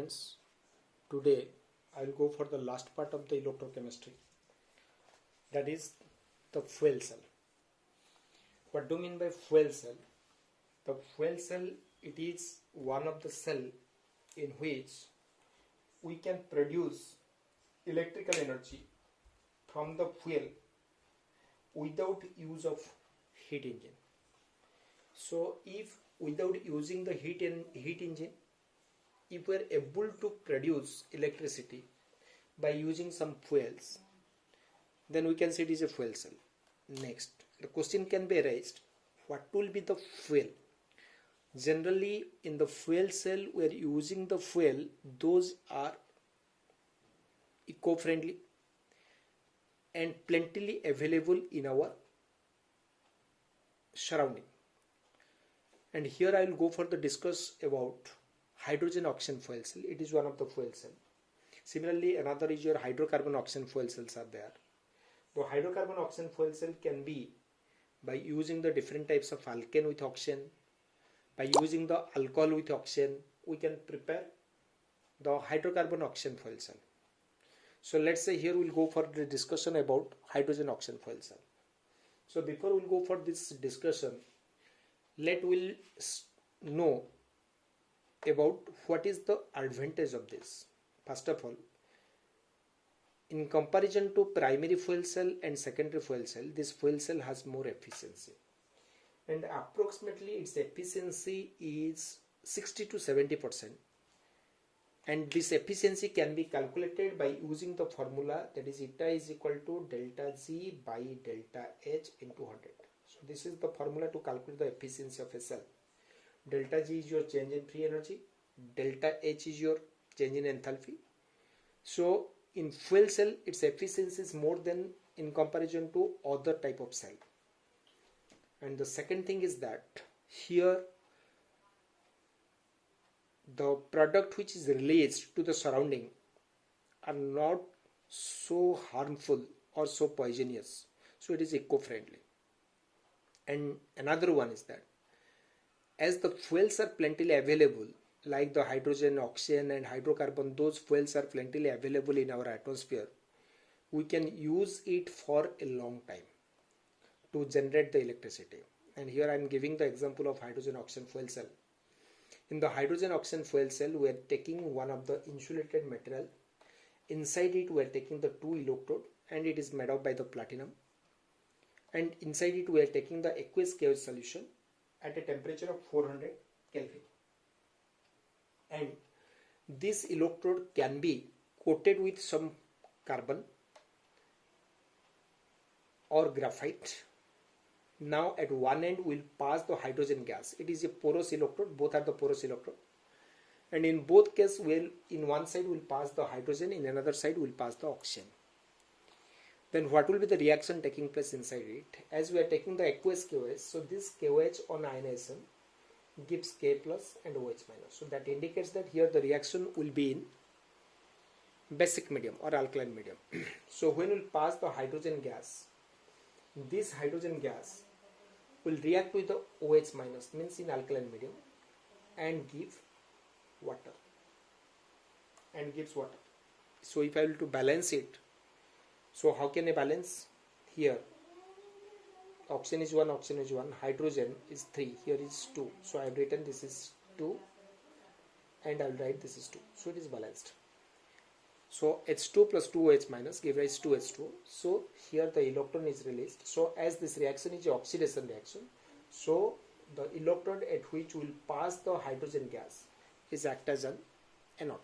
students, today I will go for the last part of the electrochemistry, that is the fuel cell. What do you mean by fuel cell? The fuel cell, it is one of the cell in which we can produce electrical energy from the fuel without use of heat engine. So if without using the heat engine, if we are able to produce electricity by using some fuels, then we can say it is a fuel cell. Next, the question can be raised, what will be the fuel? Generally in the fuel cell we are using the fuel, those are eco-friendly and plentifully available in our surrounding. And here I will go for the discuss about hydrogen oxygen fuel cell. It is one of the fuel cell. Similarly, another is your hydrocarbon oxygen fuel cells are there. The hydrocarbon oxygen fuel cell can be by using the different types of alkane with oxygen. By using the alcohol with oxygen, we can prepare the hydrocarbon oxygen fuel cell. So let's say here we'll go for the discussion about hydrogen oxygen fuel cell. So before we'll go for this discussion, we'll know about what is the advantage of this. First of all, in comparison to primary fuel cell and secondary fuel cell, this fuel cell has more efficiency, and approximately its efficiency is 60 to 70%, and this efficiency can be calculated by using the formula, that is eta is equal to delta G by delta H into 100. So this is the formula to calculate the efficiency of a cell. Delta G is your change in free energy, delta H is your change in enthalpy. So in fuel cell its efficiency is more than in comparison to other type of cell. And the second thing is that here the product which is released to the surrounding are not so harmful or so poisonous, so it is eco-friendly. And another one is that as the fuels are plentifully available, like the hydrogen, oxygen and hydrocarbon, those fuels are plentifully available in our atmosphere, we can use it for a long time to generate the electricity. And here I am giving the example of hydrogen oxygen fuel cell. In the hydrogen oxygen fuel cell, we are taking one of the insulated material. Inside it we are taking the two electrode, and it is made up by the platinum. And inside it we are taking the aqueous KOH solution at a temperature of 400 Kelvin. And this electrode can be coated with some carbon or graphite. Now at one end we will pass the hydrogen gas. It is a porous electrode, both are the porous electrode. And in both cases, in one side we will pass the hydrogen, in another side we will pass the oxygen. Then what will be the reaction taking place inside it? As we are taking the aqueous KOH, so this KOH on ionization gives K plus and OH minus. So that indicates that here the reaction will be in basic medium or alkaline medium. So when we pass the hydrogen gas, this hydrogen gas will react with the OH minus, means in alkaline medium, and give water, and gives water. So if I will to balance it, so how can I balance? Here oxygen is 1, hydrogen is 3, here is 2. So I have written this is 2 and I will write this is 2. So it is balanced. So H2 plus 2OH minus give rise to H2. So here the electron is released. So as this reaction is an oxidation reaction, so the electrode at which will pass the hydrogen gas is act as an anode.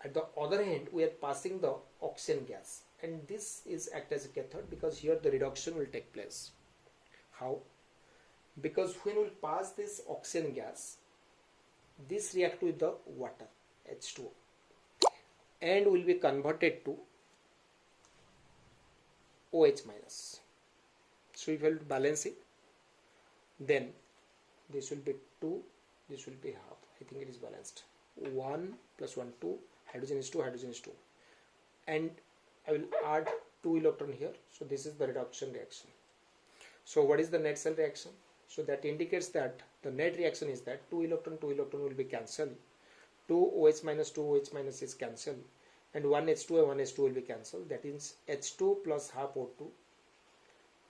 At the other hand, we are passing the oxygen gas, and this is act as a cathode because here the reduction will take place. How? Because when we pass this oxygen gas, this react with the water H2O and will be converted to OH minus. So if I will balance it, then this will be 2, this will be half. I think it is balanced. 1 plus 1, 2. Hydrogen is 2, hydrogen is 2. And I will add 2 electron here. So this is the reduction reaction. So what is the net cell reaction? So that indicates that the net reaction is that 2 electron will be cancelled. 2 OH minus 2 OH minus is cancelled, and 1 H2 and 1 H2 will be cancelled. That is H2 plus half O2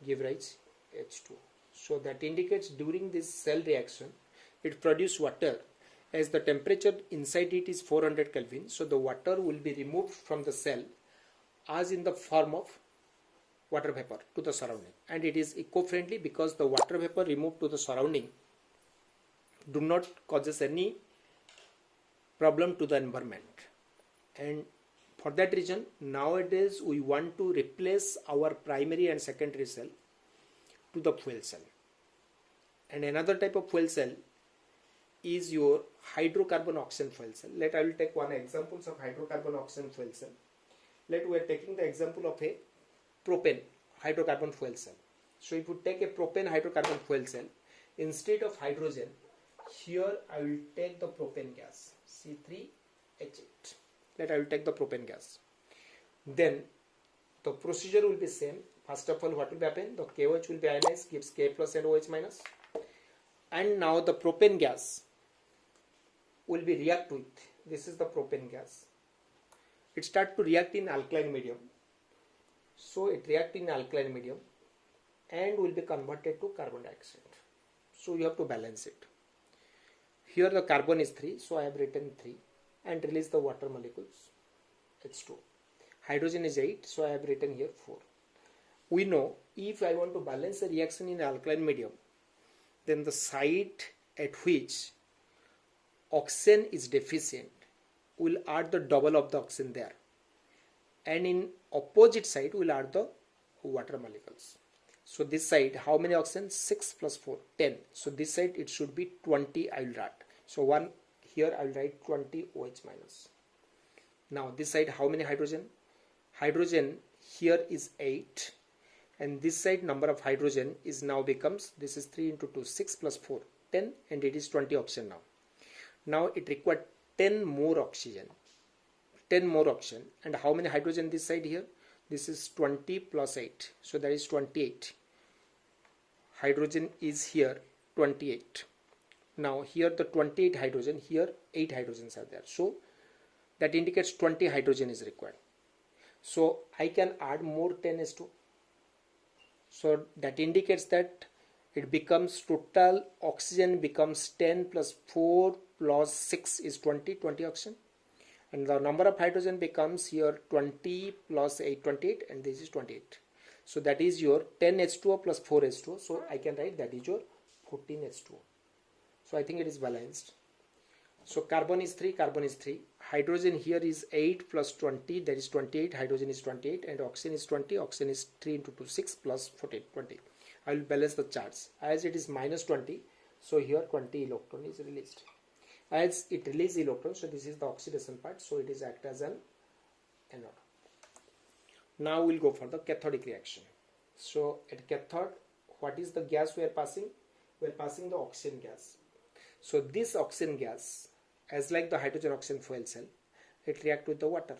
give rise H2. So that indicates during this cell reaction it produces water, as the temperature inside it is 400 Kelvin. So the water will be removed from the cell as in the form of water vapor to the surrounding, and it is eco-friendly because the water vapor removed to the surrounding do not causes any problem to the environment. And for that reason, nowadays we want to replace our primary and secondary cell to the fuel cell. And another type of fuel cell is your hydrocarbon oxygen fuel cell. I will take one example of hydrocarbon oxygen fuel cell. We are taking the example of a propane hydrocarbon fuel cell. So if you take a propane hydrocarbon fuel cell, instead of hydrogen, here I will take the propane gas, C3H8. I will take the propane gas. Then the procedure will be same. First of all, what will happen? The KOH will be ionized, gives K plus and OH minus. And now the propane gas will be react with. This is the propane gas. It starts to react in alkaline medium. So it reacts in alkaline medium and will be converted to carbon dioxide. So you have to balance it. Here the carbon is 3, so I have written 3 and release the water molecules H2. Hydrogen is 8, so I have written here 4. We know if I want to balance the reaction in alkaline medium, then the site at which oxygen is deficient will add the double of the oxygen there, and in opposite side will add the water molecules. So this side, how many oxygen? 6 plus 4, 10. So this side it should be 20 I will write. So 1 here I will write 20 OH minus. Now this side, how many hydrogen? Hydrogen here is 8, and this side number of hydrogen is now becomes, this is 3 into 2, 6 plus 4, 10, and it is 20 oxygen now. Now it required 10 more oxygen. 10 more oxygen. And how many hydrogen this side here? This is 20 plus 8. So that is 28. Hydrogen is here 28. Now here the 28 hydrogen, here 8 hydrogens are there. So that indicates 20 hydrogen is required. So I can add more 10s2. So that indicates that it becomes total oxygen becomes 10 plus 4 plus 6 is 20 oxygen. And the number of hydrogen becomes here 20 plus 8, 28, and this is 28. So that is your 10 H2O plus 4 H2O. So I can write that is your 14 H2O. So I think it is balanced. So carbon is 3, Hydrogen here is 8 plus 20, that is 28. Hydrogen is 28, and oxygen is 20. Oxygen is 3 into 2, 6 plus 14, 20. I will balance the charge. As it is minus 20, so here 20 electron is released. As it releases electrons, so this is the oxidation part, so it is act as an anode. Now we'll go for the cathodic reaction. So at cathode, what is the gas we are passing? We are passing the oxygen gas. So this oxygen gas, as like the hydrogen oxygen fuel cell, it reacts with the water.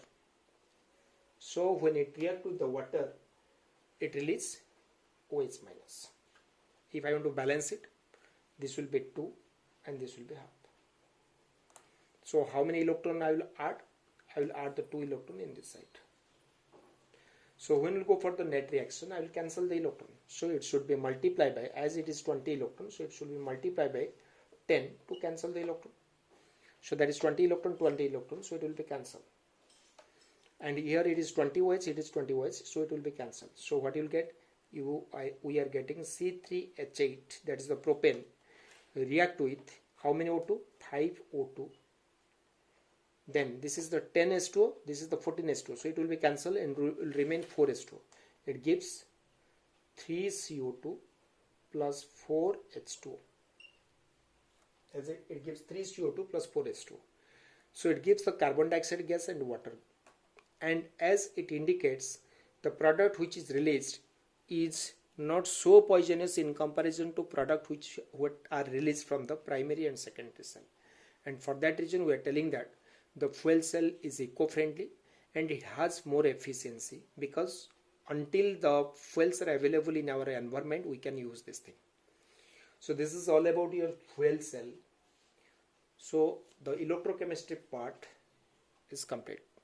So when it reacts with the water, it releases OH minus. If I want to balance it, this will be 2 and this will be half. So how many electron I will add? I will add the 2 electron in this side. So when we go for the net reaction, I will cancel the electron. So it should be multiplied by, as it is 20 electrons, so it should be multiplied by 10 to cancel the electron. So that is 20 electron, so it will be cancelled. And here it is 20 OH, it is 20 OH, so it will be cancelled. So what you will get? We are getting C3H8, that is the propane, react with how many O2? 5 O2. Then this is the 10 H2O, this is the 14 H2O, so it will be cancelled and will remain 4 H2O. It gives 3 CO2 plus 4 H2O. As it gives 3 CO2 plus 4 H2O. So it gives the carbon dioxide gas and water. And as it indicates, the product which is released is not so poisonous in comparison to product which are released from the primary and secondary cell. And for that reason, we are telling that the fuel cell is eco-friendly and it has more efficiency, because until the fuels are available in our environment, we can use this thing. So this is all about your fuel cell. So the electrochemistry part is complete.